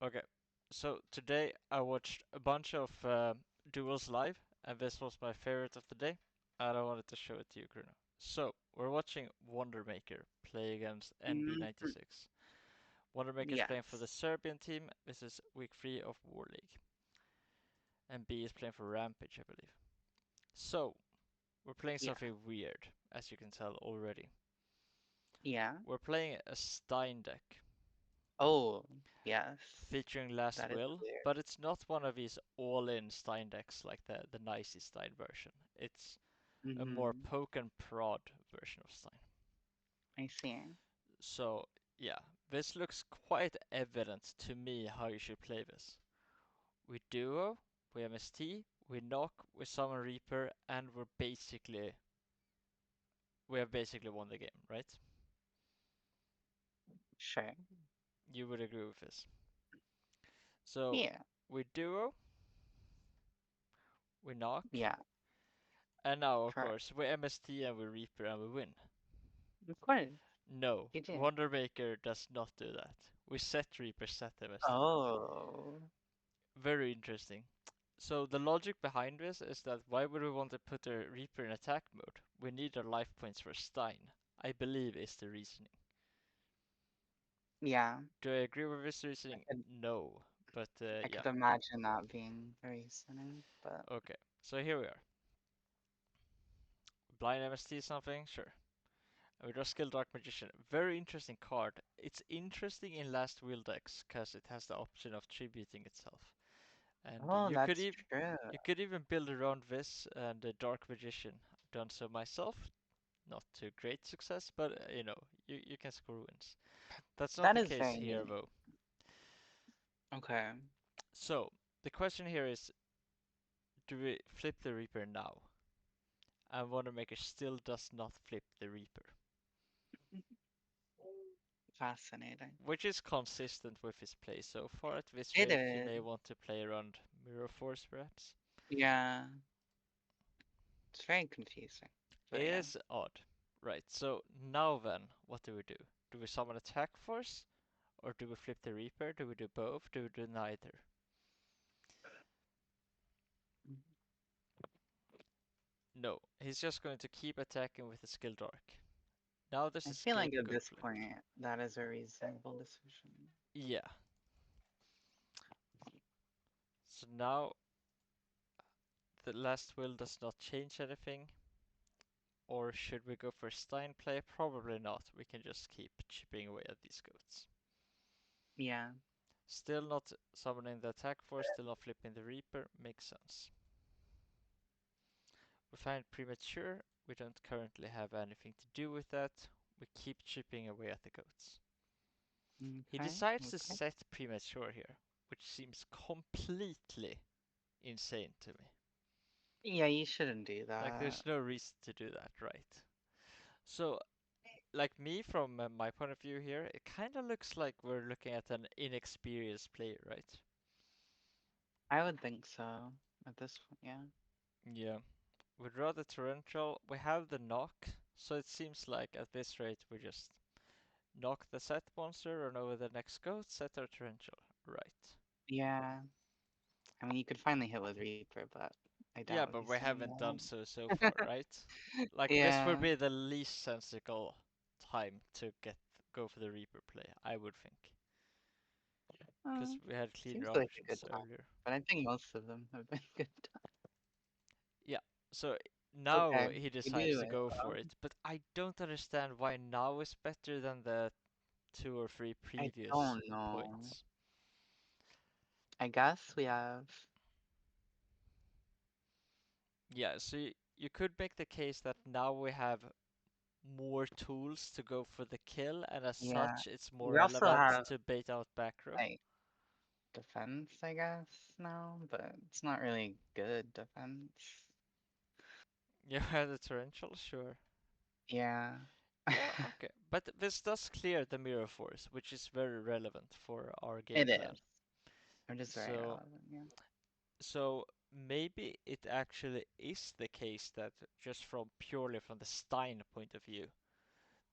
Okay, so today I watched a bunch of duels live, and this was my favorite of the day, and I wanted to show it to you, Bruno. So, we're watching Wondermaker play against Mhm. NB96. Wondermaker is playing for the Yes. Serbian team. This is week 3 of War League. And B is playing for Rampage, I believe. So, we're playing Yeah. something weird, as you can tell already. Yeah. We're playing a Stein deck, Oh, yes. featuring Last That is Will, weird. but it's not one of these all-in Stein decks like the nicey Stein version. It's a more Mm-hmm. poke and prod version of Stein. I see. So yeah, this looks quite evident to me how you should play this. We duo, we MST, we knock, we summon Reaper, and we have basically won the game, right? Sure. You would agree with this. So Yeah. we duo, we knock, Yeah. and now of Correct. course we MST and we Reaper and we win. Of course. No, You do. Wondermaker does not do that. We set Reaper, set MST. Oh. Very interesting. So the logic behind this is that why would we want to put a Reaper in attack mode? We need our life points for Stein, I believe is the reasoning. Yeah. Do I agree with this I reasoning? could No. But I yeah. could imagine that being the reasoning, but Okay. So here we are. Blind MST something? Sure. And we draw Skill Dark Magician. Very interesting card. It's interesting in last wheel decks because it has the option of tributing itself. And oh, that's true. you could even build around this and the Dark Magician. I've done so myself. Not to great success, but you can score wins. That's not That the is case very here neat. though. Okay. So the question here is, do we flip the Reaper now? And Wondermaker still does not flip the Reaper, Fascinating. which is consistent with his play so far. At this It rate, he is. may want to play around Mirror Force perhaps. Yeah. It's very confusing. It But yeah. is odd. Right, so now then, what do we do? Do we summon Attack Force? Or do we flip the Reaper? Do we do both? Do we do neither? No, he's just going to keep attacking with the Skill Dark. Now there's I a feel like at Scapegoat this flip. point, that is a reasonable decision. Yeah, so now the last will does not change anything. Or should we go for Stein play? Probably not. We can just keep chipping away at these goats. Yeah. Still not summoning the attack force, still not flipping the Reaper. Makes sense. We find premature. We don't currently have anything to do with that. We keep chipping away at the goats. He Okay. decides to Okay. set premature here, which seems completely insane to me. Yeah, you shouldn't do Like, that. there's no reason to do that, right? So, like me, from my point of view here, it kind of looks like we're looking at an inexperienced player, right? I would think so at this point, yeah. Yeah. We draw the torrential, we have the knock, so it seems like at this rate we just knock the set monster, run over the next goat, set our torrential. Right. Yeah. I mean, you could finally hit with Reaper, but I Yeah, doubt but he's we doing haven't done that. so far, right? Like this would Yeah. be the least sensible time to get go for the Reaper play, I would think, because we had cleaner Seems like a good options time, earlier. but I think most of them have been good times. Yeah, so Okay, now he we decides do to it. go for it, but I don't understand why now is better than the two or three I previous don't know. points. I guess we have, Yeah, so you could make the case that now we have more tools to go for the kill, and as yeah. such, it's more We also relevant have to bait out back row. like defense, I guess, now, but it's not really good defense. Yeah, the torrential, sure. Yeah. Yeah, okay. But this does clear the mirror force, which is very relevant for our game It plan. is. It is very So, relevant, yeah. so maybe it actually is the case that just from purely from the Stein point of view,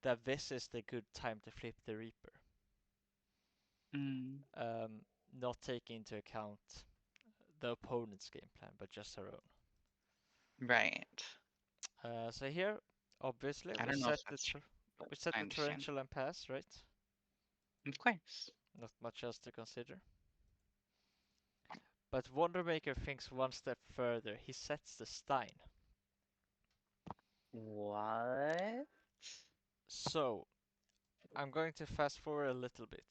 that this is the good time to flip the Reaper. Mm. Um, not taking into account the opponent's game plan, but just our own. Right. So here, obviously, I don't know if that's true, but we set I the understand. torrential and pass, right? Of course. Not much else to consider. But Wondermaker thinks one step further. He sets the Stein. What? So I'm going to fast forward a little bit.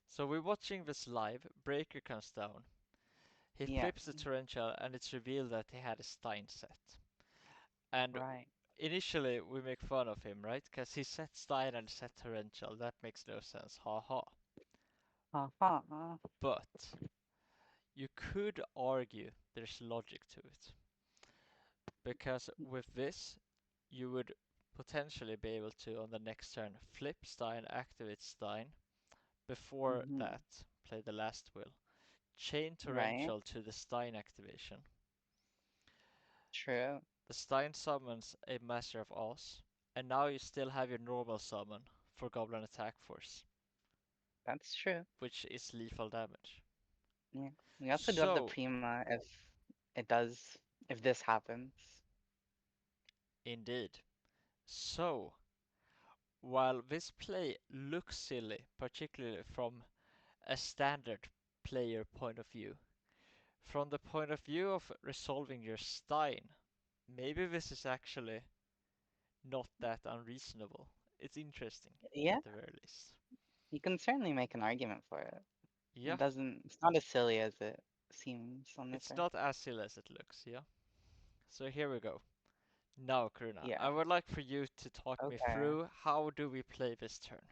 So we're watching this live. Breaker comes down. He Yeah, flips the torrential, and it's revealed that he had a Stein set. And right. initially we make fun of him, right? Because he set Stein and set torrential. That makes no sense. Ha ha. Uh-huh. But you could argue there's logic to it. Because with this, you would potentially be able to, on the next turn, flip Stein, activate Stein. Before Mm-hmm. that, play the last will. Chain Right. Torrential to the Stein activation. True. The Stein summons a Master of Oz, and now you still have your normal summon for Goblin Attack Force, That's true. which is lethal damage. Yeah. We also do have the So, Prima if it does, if this happens. indeed. So, while this play looks silly, particularly from a standard player point of view, from the point of view of resolving your Stein, maybe this is actually not that unreasonable. It's interesting, Yeah, at the very least. you can certainly make an argument for it. Yeah, It's not as silly as it seems on the it's not surface. as silly as it looks, yeah? So here we go. Now, Karuna, Yeah. I would like for you to talk me Okay. through how do we play this turn?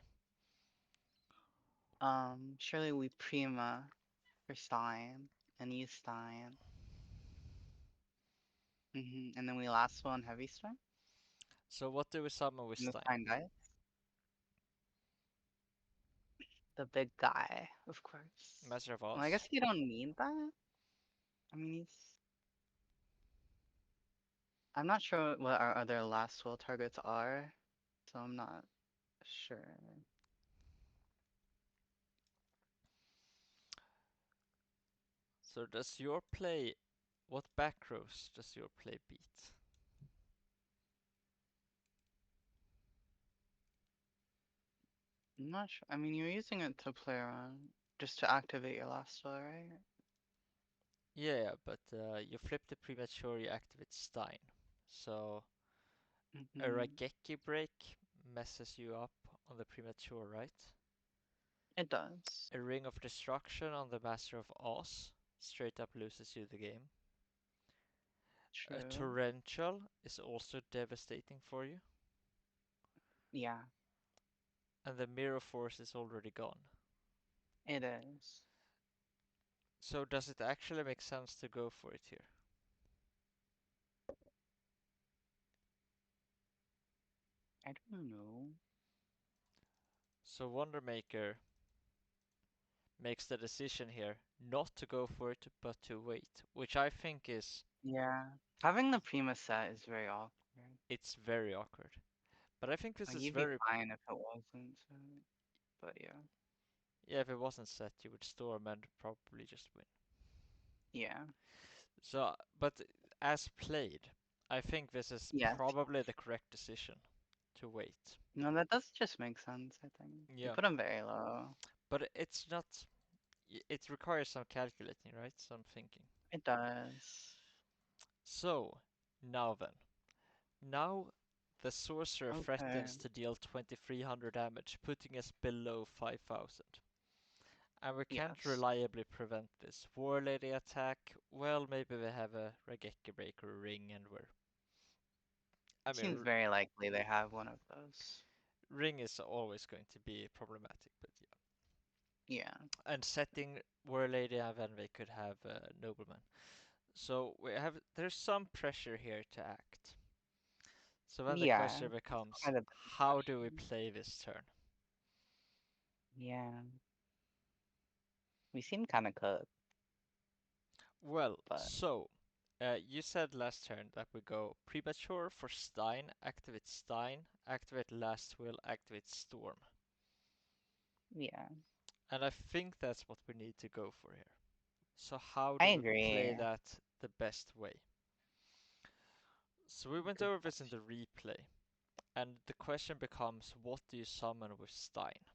Surely we Prima for Stein and use Stein. And then we last one Heavy Storm. So what do we summon with And the Stein? Stein dies. The big guy, of course. Master of Well, I Oz? guess you don't need that. I mean, he's. I'm not sure what our other last will targets are, so I'm not sure. So does your play, what back rows does your play beat? I'm not sure. I mean, you're using it to play around, just to activate your last will, right? Yeah, but you flip the premature, you activate Stein. So a hmm Raigeki break messes you up on the premature, right? It does. A Ring of Destruction on the Master of Oz straight up loses you the game. A True. Torrential is also devastating for you. Yeah, And the Mirror Force is already gone. it is. So does it actually make sense to go for it here? I don't know. So Wondermaker makes the decision here not to go for it, but to wait, which I think is Yeah. Having the Prima set is very awkward. it's very awkward. But I think this Like, is you'd be very fine if it wasn't, so, but yeah. yeah, if it wasn't set, you would storm and probably just win. Yeah. So, but as played, I think this is Yes. probably the correct decision to wait. No, that does just make sense, I think. You Yeah, put him very low. but it's not. It requires some calculating, right? Some thinking. It does. So, now then. Now the sorcerer Okay. threatens to deal 2300 damage, putting us below 5000. And we can't Yes. reliably prevent this. War Lady attack, well, maybe we have a Raigeki Break or a Ring, and we're. I mean, Seems very likely they have one of those. Ring is always going to be problematic, but yeah. Yeah. And setting War Lady, and then they could have Nobleman. So there's some pressure here to act. So then the Yeah. question becomes, Quite a big how do we question. play this turn? Yeah. We seem kind of cooked, Well, but so you said last turn that we go premature for Stein, activate last will, activate storm. yeah. And I think that's what we need to go for here. So how I do we play agree. that the best way? So we went Good over this in the question. replay, and the question becomes, what do you summon with Stein?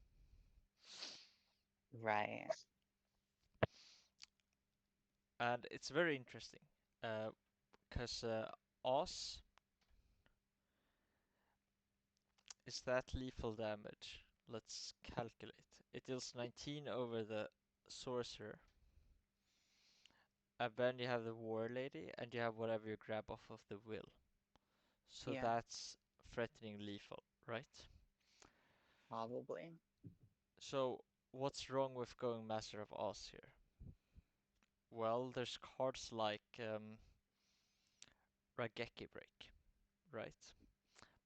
Right. And it's very interesting, because Oz is that lethal damage. Let's calculate. It deals 19 over the sorcerer, and then you have the war lady, and you have whatever you grab off of the will. So Yeah, that's threatening lethal, right? probably. So what's wrong with going Master of Oz here? Well, there's cards like Raigeki Break, right?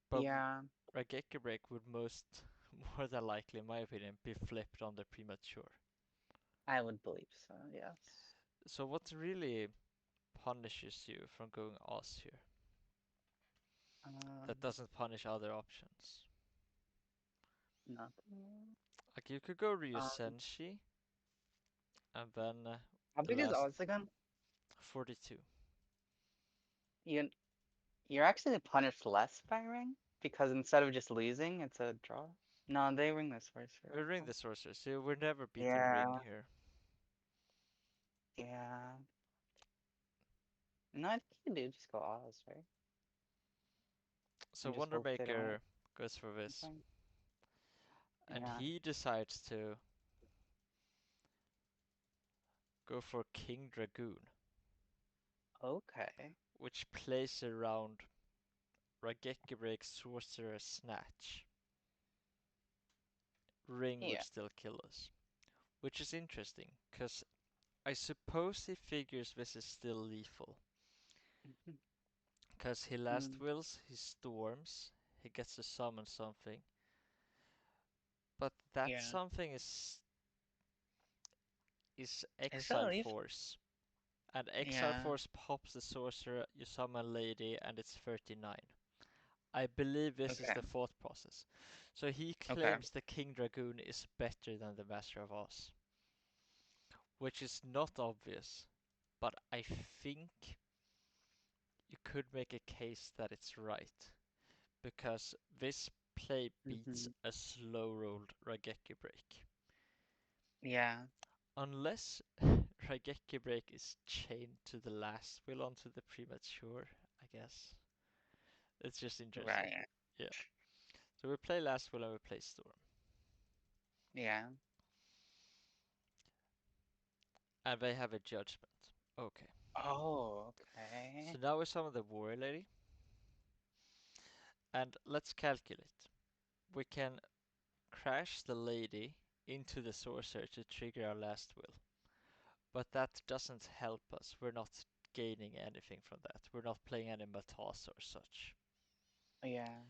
But Yeah, Raigeki Break would most, more than likely, in my opinion, be flipped on the premature. I would believe so. Yes. So what really punishes you from going Oz here? Um, That doesn't punish other options. Nothing. Like you could go Um, Ryusenshi, and then how the big is last odds again? 42. You you're actually punished less by ring because instead of just losing, it's a draw. No, they ring this first. We ring Huh? the sorcerer, so we're never beating ring Yeah, here. yeah. No, I think you do just go Oz, right? So And just hope they don't. Wondermaker goes for this, Something. and Yeah. he decides to go for King Dragoon, Okay. which plays around Raigeki Break, Sorcerer, Snatch. Ring would Yeah. still kill us. Which is interesting, because I suppose he figures this is still lethal. Mhm. Because he last Mm, wills, he storms, he gets to summon something. But that yeah. something is Is that Exile lethal? Force. And Exile Yeah. Force pops the sorcerer, you summon Lady, and it's 39. I believe this is Okay. the thought process. So he Okay. claims the King Dragoon is better than the Master of Oz, which is not obvious, but I think you could make a case that it's right, because this play beats Hmm. a slow rolled Raigeki break. Yeah. Unless Raigeki break is chained to the last will onto the premature, I guess. It's just interesting. Right. Yeah. So we play last will and we play storm. Yeah. And they have a judgment. Okay. Oh, So okay. now we summon the warrior lady. And let's calculate. We can crash the lady into the sorcerer to trigger our last will. But that doesn't help us. We're not gaining anything from that. We're not playing any Matas or such. Yeah.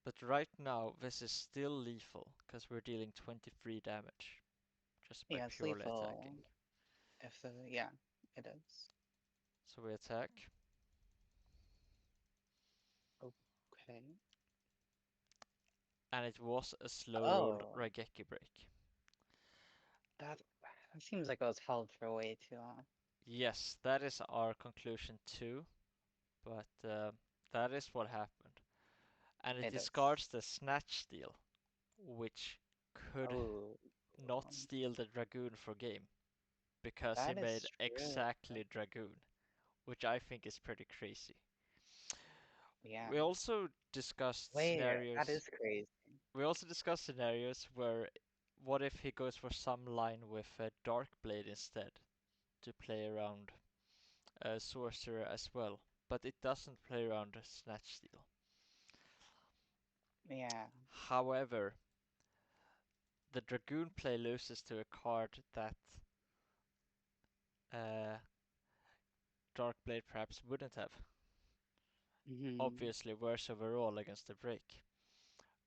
But right now, this is still lethal, because we're dealing 23 damage just by Yeah, it's purely lethal. attacking. If the yeah, it is. So we attack, Okay. and it was a slow rolled Oh, Raigeki break. that seems like it was held for way too long. Yes, that is our conclusion too, but that is what happened. And it It is. discards the Snatch Steal, which could Oh, not um, steal the Dragoon for game, because he that made is true. exactly Dragoon, which I think is pretty crazy. Yeah. We also discussed Wait, that scenarios. is crazy. We also discussed scenarios where, what if he goes for some line with a Dark Blade instead to play around a Sorcerer as well, but it doesn't play around a Snatch Steal. Yeah. However, the Dragoon play loses to a card that uh, Dark Blade perhaps wouldn't have. Hmm. Obviously worse overall against the break,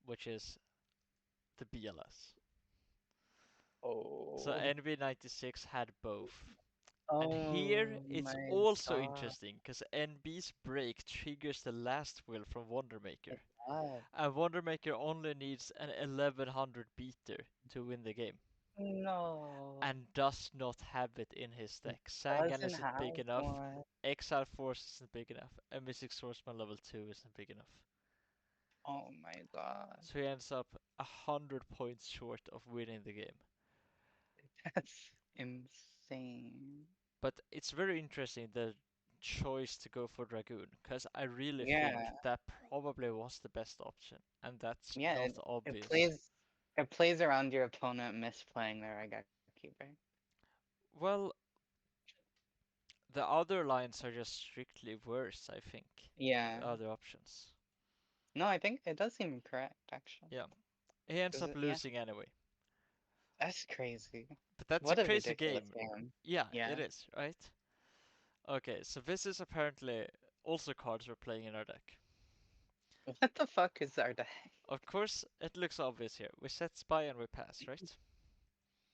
which is the BLS. So Oh. NB96 had both. And here Oh it's my also God. interesting because NB's break triggers the last will from Wondermaker. It does. And Wondermaker only needs an 1100 beater to win the game. No. and does not have it in his He deck. Sangan doesn't isn't big have enough, one. Exile Force isn't big enough, and Mystic Swordsman level 2 isn't big enough. Oh my god. So he ends up 100 points short of winning the game. That's insane. But it's very interesting the choice to go for Dragoon, because I really think Yeah. that probably was the best option, and that's Yeah, not it obvious. plays around your opponent misplaying their Raigeki, right? Well, the other lines are just strictly worse, I think. Yeah. The other options. No, I think it does seem correct actually. Yeah, he ends 'Cause up yeah, losing anyway. that's crazy. But that's a What a crazy ridiculous game. game. Yeah, it Yeah. is, right? Okay, so this is apparently also cards we're playing in our deck. What the fuck is our deck? Of course, it looks obvious here. We set Spy and we pass, right?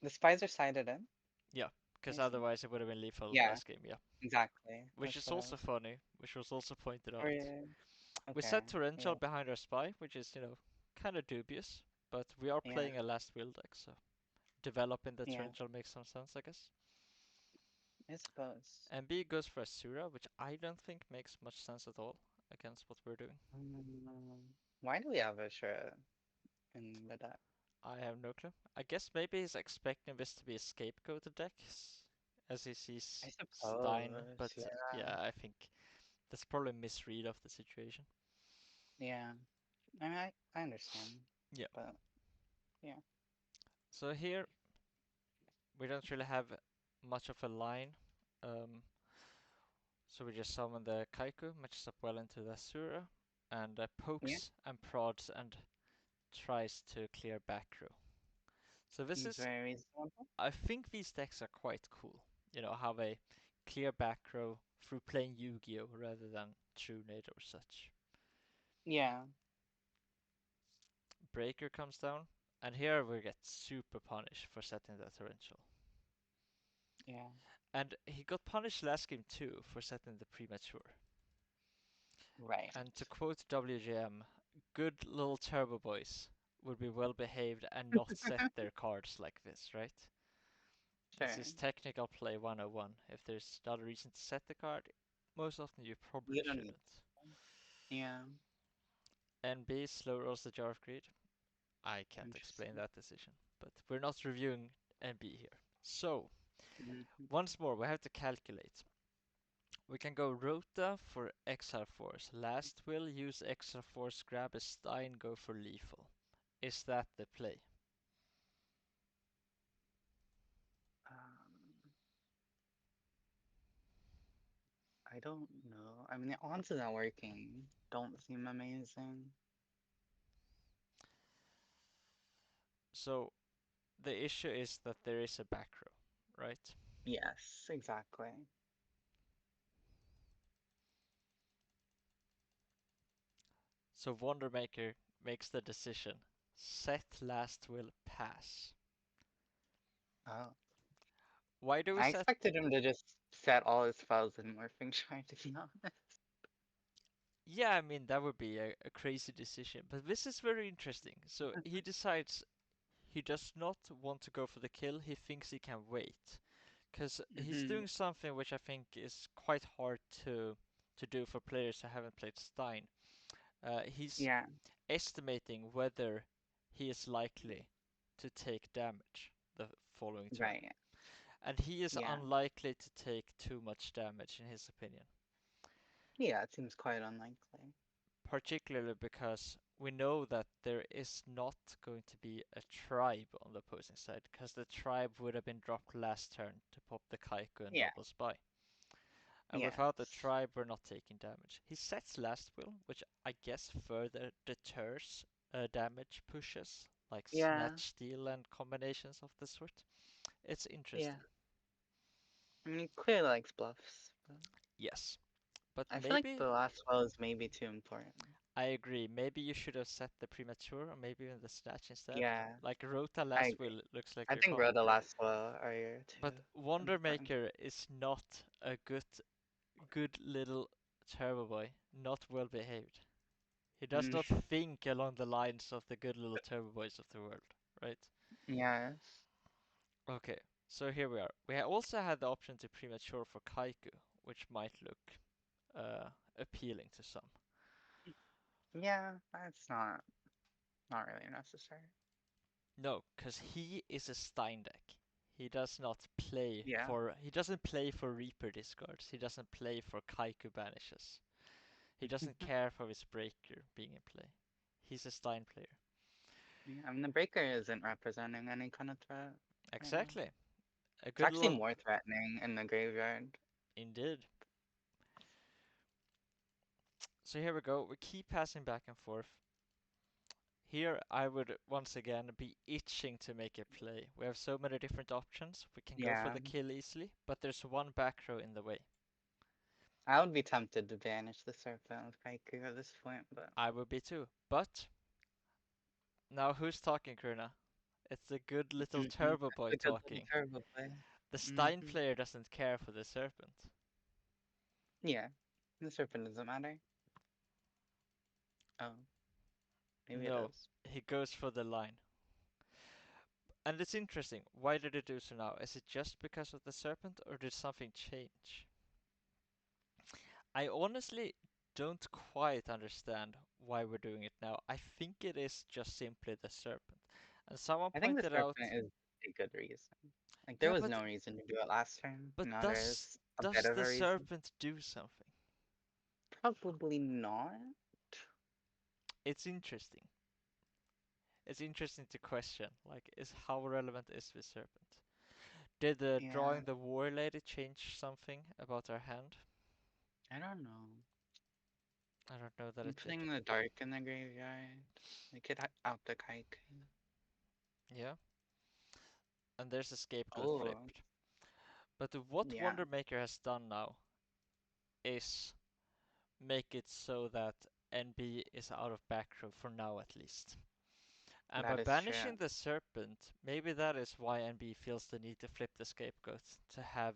The spies are sided in. Yeah, Let because me see. otherwise it would have been lethal Yeah, last game, yeah. exactly. Which That's is what I also was. funny, which was also pointed Or out. yeah. We Okay. set Torrential Yeah. behind our Spy, which is, kind of dubious, but we are Yeah. playing a last will deck, so developing the Yeah. Torrential makes some sense, I guess. I suppose. And B goes for Asura, which I don't think makes much sense at all against what we're doing. Why do we have a shirt in the deck? I have no clue. I guess maybe he's expecting this to be a scapegoat deck, as he I sees Stein, suppose. but Yeah. yeah, I think that's probably a misread of the situation. Yeah. I mean, I understand, Yeah. but yeah. So here we don't really have much of a line. Um, so we just summon the Kaiku, matches up well into the Asura, and Yeah. pokes and prods and tries to clear back row. So this Seems is, very reasonable. I think these decks are quite cool. Have a clear back row through playing Yu-Gi-Oh rather than Trunade or such. Yeah. Breaker comes down, and here we get super punished for setting the torrential. Yeah. And he got punished last game too for setting the premature. Right. And to quote WGM, good little turbo boys would be well behaved and not set their cards like this, right? This Sure. is technical play 101. If there's not a reason to set the card, most often you You probably don't need. shouldn't. Yeah. NB slow rolls the Jar of Greed. I can't explain Interesting. that decision, but we're not reviewing NB here. So, Mhm. once more, we have to calculate. We can go Rota for Exile Force. Last will use Exile Force, grab a Stein, go for lethal. Is that the play? Um, I don't know. I mean, the odds of that working don't seem amazing. So the issue is that there is a back row, right? Yes, exactly. So Wondermaker makes the decision. Set last will pass. Oh. Why do we I set? expected him to just set all his files in Morphing Shrine, to be honest. Yeah, I mean that would be a crazy decision, but this is very interesting. So he decides he does not want to go for the kill. He thinks he can wait, because he's Hmm. doing something which I think is quite hard to do for players who haven't played Stein. He's Yeah, estimating whether he is likely to take damage the following turn. right. And he is Yeah. unlikely to take too much damage, in his opinion. Yeah, it seems quite unlikely. Particularly because we know that there is not going to be a tribe on the opposing side, because the tribe would have been dropped last turn to pop the Kaiku and Yeah. double spy. And without the Yes. tribe, we're not taking damage. He sets last will, which I guess further deters damage pushes, like Yeah. snatch steal and combinations of the sort. It's Yeah. interesting. I mean, he clearly likes bluffs, but Yes, but I feel like maybe the last spell is maybe too important. I agree. Maybe you should have set the premature, or maybe even the snatch instead. Yeah, Like Rota I last agree. will looks like I your think call. Rhoda last spell are But too important. Wondermaker is not a good little turbo boy, not well behaved. He does Mm, not think along the lines of the good little turbo boys of the world, right? yes. Okay, so here we are. We also had the option to premature for Kaiku, which might look appealing to some. Yeah, that's not really necessary. No, because he is a Stein deck. He does not play Yeah. for. He doesn't play for Reaper discards. He doesn't play for Kaiku banishes. He doesn't care for his breaker being in play. He's a Stein player. Yeah, I mean, the breaker isn't representing any kind of threat right now. Exactly. A It's good actually little. more threatening in the graveyard. Indeed. So here we go. We keep passing back and forth. Here I would once again be itching to make a play. We have so many different options. We can go for Yeah, the kill easily, but there's one back row in the way. I would be tempted to banish the Serpent with Kaiku at this point, but I would be too. But now who's talking, Kruna? It's the good little turbo boy the good little talking. turbo play. The Stein Hmm. player doesn't care for the serpent. Yeah, the Serpent doesn't matter. Oh, maybe it No, is. he goes for the line. And it's interesting. Why did he do so now? Is it just because of the serpent, or did something change? I honestly don't quite understand why we're doing it now. I think it is just simply the serpent. And someone I think the pointed Serpent out, is a good reason. Like, there yeah, was no reason to do it last turn. but Now there does is a bit does of the a reason. serpent do something? Probably not. It's interesting. It's interesting to question, like, is how relevant is the serpent? Did the Yeah, drawing the war lady change something about our hand? I don't know. I don't know that I'm it did. putting the Dark in the graveyard. Like it out the Kaiku. Yeah, and there's a scapegoat Oh, flipped. But what yeah, Wondermaker has done now is make it so that NB is out of back row for now at least. And by that is true. banishing the serpent, maybe that is why NB feels the need to flip the scapegoat to have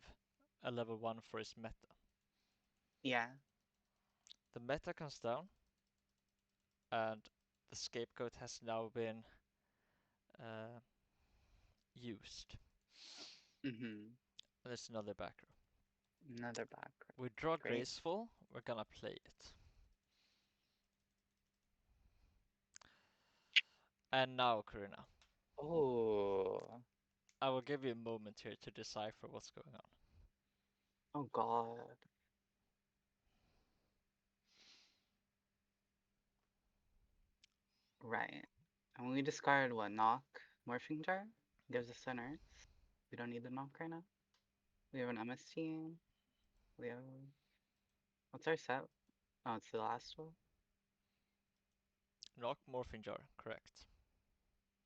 a level 1 for his meta. Yeah. The meta comes down, and the scapegoat has now been uh, used. Mm-hmm. There's another back row. Another back. We draw Great. graceful, we're gonna play it. And now, Karina, Oh, I will give you a moment here to decipher what's going on. oh God. Right. And we discard what? Knock? Morphing Jar? Gives us an Earth. We don't need the knock right now. We have an MST. We have. What's our set? Oh, it's the last one. Knock Morphing Jar, correct.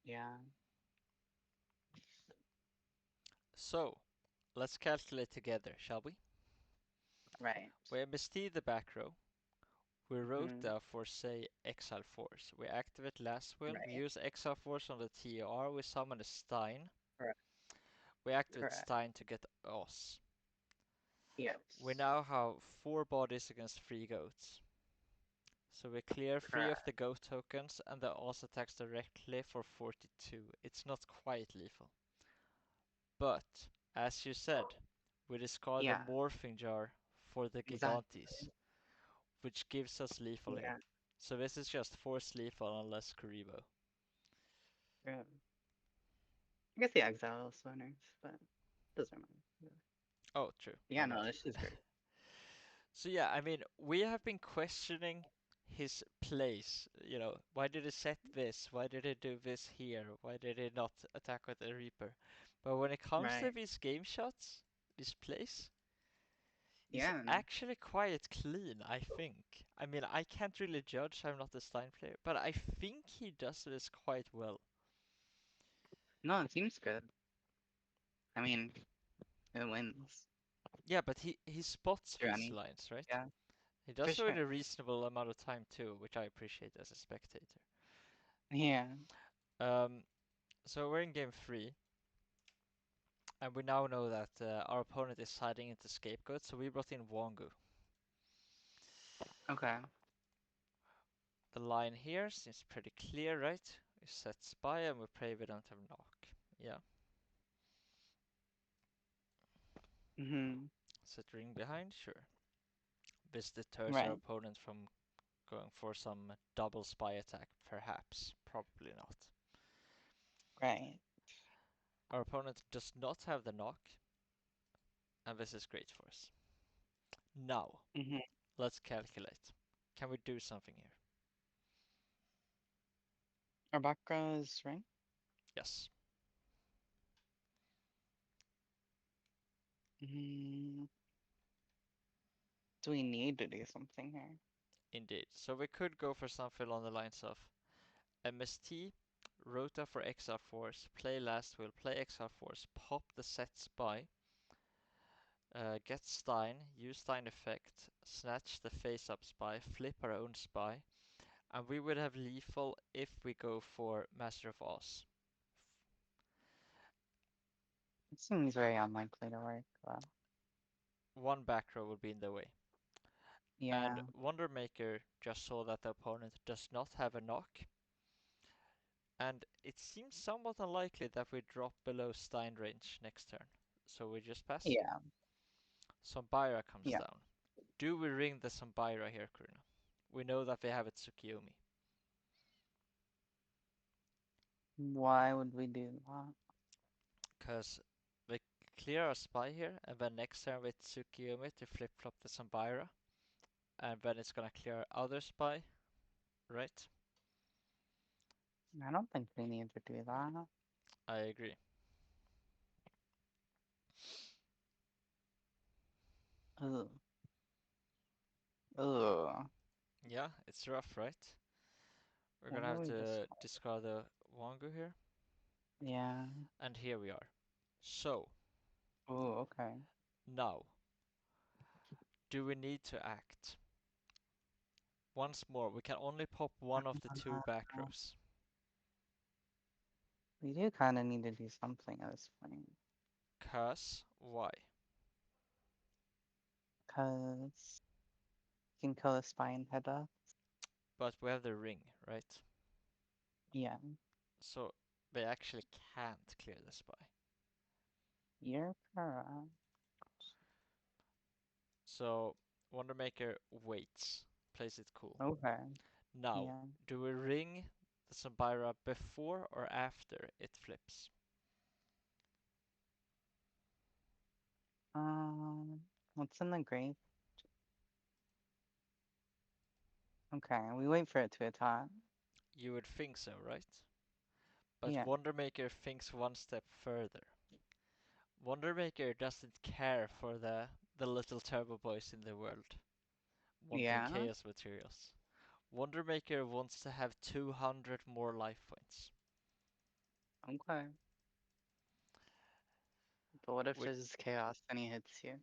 Yeah. So, let's calculate together, shall we? Right. We have Misty the back row. We wrote Mm-hmm. for say Exile Force. We activate Last Will. We Right. use Exile Force on the TR. We summon a Stein. Correct. We activate Correct. Stein to get Oz. We Yes. now have 4 bodies against 3 goats. So we clear 3 of Correct. the goat tokens and the Oz attacks directly for 42. It's not quite lethal. But, as you said, we discard the Yeah. Morphing Jar for the Gigantes, Exactly. which gives us lethal Yeah. here. So this is just force lethal unless Kuribo. Yeah. I guess the Exile is winners, but doesn't matter. Oh, true, Yeah, my no, bad. this is great. So yeah, I mean, we have been questioning his place. Why did he set this? Why did he do this here? Why did he not attack with the Reaper? But when it comes to Right. these game shots, this plays, he's Yeah. actually quite clean, I think. I mean, I can't really judge, I'm not a Stein player, but I think he does this quite well. No, it seems good. I mean, it wins Yeah, but he spots through these any. lines, right? Yeah, He for does it in sure. a reasonable amount of time too, which I appreciate as a spectator. Yeah. Um, so we're in game 3, and we now know that our opponent is siding into Scapegoat, so we brought in Wongu. Okay. The line here seems pretty clear, right? We set Spy and we pray we don't have knock. Yeah. Mm-hmm. Set ring behind, sure. This deters our Right. opponent from going for some double spy attack, perhaps. Probably not. Right. Our opponent does not have the knock, and this is great for us. Now, Mm-hmm. let's calculate. Can we do something here? Our background right. Yes, Mm, do we need to do something here? indeed. So we could go for something along the lines of MST, Rota for Exile Force, play last will, play Exile Force, pop the set spy, get Stein, use Stein effect, snatch the face up spy, flip our own spy, and we would have lethal if we go for Master of Oz. It seems very unlikely to work. Well, One back row would be in the way. And yeah. Wondermaker just saw that the opponent does not have a knock, and it seems somewhat unlikely that we drop below Stein range next turn. So we just pass. Yeah. Sombaira comes Yeah. down. Do we ring the Sombaira here, Kuruna? We know that they have it Tsukiyomi. Why would we do that? Because we clear our spy here, and then next turn with Tsukiyomi to flip flop the Sombaira, and then it's gonna clear our other spy, right? I don't think we need to do that. I agree. Ugh. Ugh. Yeah, it's rough, right? We're Why gonna don't have we just? to discard the Wangu here, Yeah. and here we are. So, Oh, okay. now, do we need to act? Once more, we can only pop one of the two back Uh, rows. we do kind of need to do something at this point. Cause, why? Because you can kill a spy and head up. But we have the ring, right? Yeah. So they actually can't clear the spy. You're correct. So Wondermaker waits, plays it cool. Okay. Now, Yeah. do we ring the Sambaira before or after it flips? What's in the grave? Okay, we wait for it to attack. You would think so, right? But Yeah. Wondermaker thinks one step further. Wondermaker doesn't care for the little turbo boys in the world wanting Yeah. chaos materials. Wondermaker wants to have 200 more life points. Okay. But what if Which there's chaos and he hits you?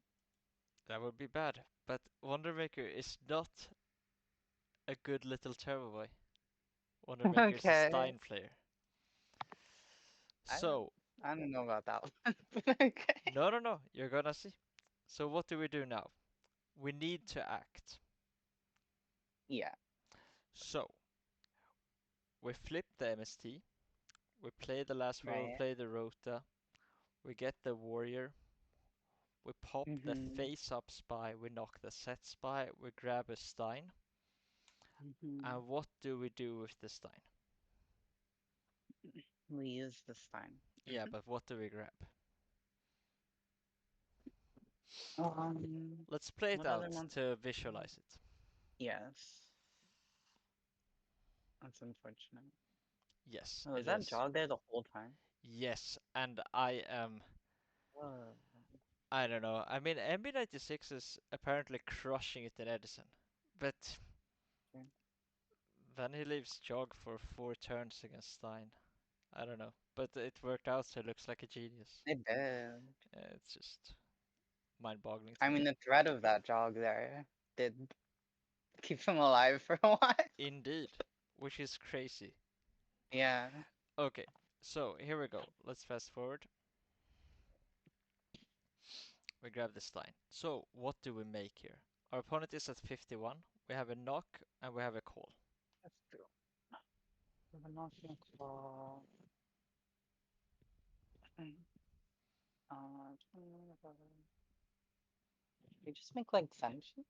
that would be bad. But Wondermaker is not a good little turbo boy. Wondermaker is a Okay. Stein player. I don't So, I don't know about that one. But okay. no, no, no, you're gonna see. So what do we do now? We need to act. Yeah. So, we flip the MST, we play the last roll, we Right. play the Rota, we get the Warrior, we pop the Mm-hmm. face-up spy, we knock the set spy, we grab a Stein, Mm-hmm. and what do we do with the Stein? We use this time. Yeah, but what do we grab? Let's play it What other out monster? to visualize it. Yes. That's unfortunate. Yes, Oh, is it that is. jog there the whole time? Yes, and I am. Oh. I don't know. I mean, MB96 is apparently crushing it in Edison, but Okay. then he leaves Jog for 4 turns against Stein. I don't know, but it worked out, so it looks like a genius. It did. It's just mind-boggling to I me. mean, the threat of that jog there did keep him alive for a while. Indeed, which is crazy. Yeah. Okay, so here we go. Let's fast forward. We grab the Stein. So, what do we make here? Our opponent is at 51. We have a knock and we have a call. Let's do the knocking claw. Uh, We just make like Senshi?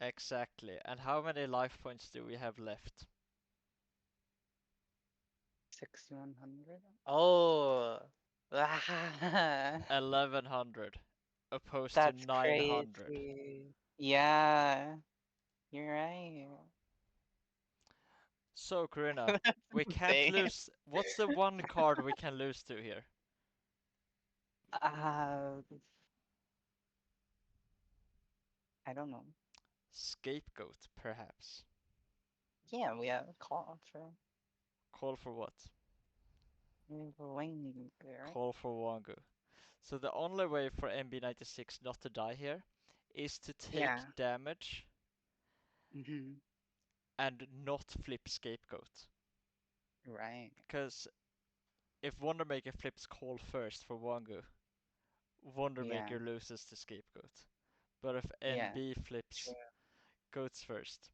Exactly. And how many life points do we have left? 6100? Oh! 1100 opposed to That's 900. crazy. Yeah, you're right. So, Karina, we can't Insane. lose. What's the one card we can lose to here? Uh, I don't know. Scapegoat, perhaps. Yeah, we have a call for Call for what? wing, right? Call for Wangu. So the only way for MB96 not to die here is to take Yeah. damage Mm-hmm. and not flip Scapegoat. Right. Because if Wondermaker flips Call first for Wangu, Yeah. Wondermaker loses to Scapegoat. But if Yeah. NB True. flips Goats first.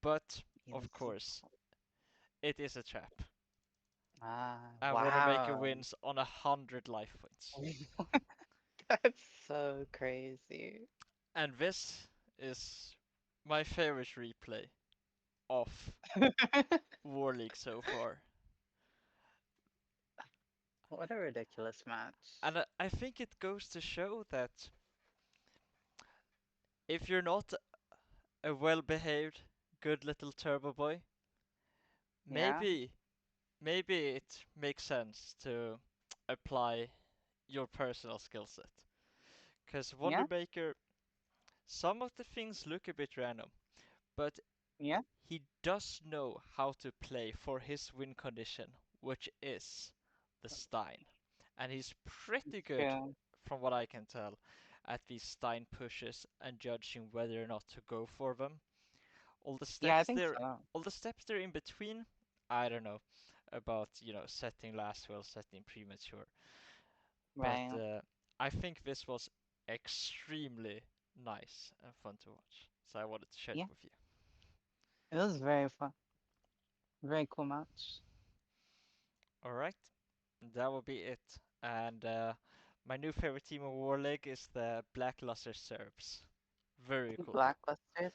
But, He of loses. course, it is a trap. Ah, And Wondermaker wow. wins on 100 life points. That's so crazy. And this is my favorite replay of War League so far. What a ridiculous match. And I think it goes to show that if you're not a well behaved, good little turbo boy, Yeah? maybe maybe it makes sense to apply your personal skill set. Because Yeah? Wondermaker, some of the things look a bit random, but Yeah? he does know how to play for his win condition, which is the Stein. And he's pretty good, True. from what I can tell, at these Stein pushes and judging whether or not to go for them. All the Yeah, I steps think there, so. all the steps there in between, I don't know about setting last will, setting premature, but Right. I think this was extremely nice and fun to watch. So I wanted to share it Yeah. with you. It was very fun. Very cool match. All right, that will be it. And my new favorite team of War League is the Blackluster Serbs. Very cool. Blackluster.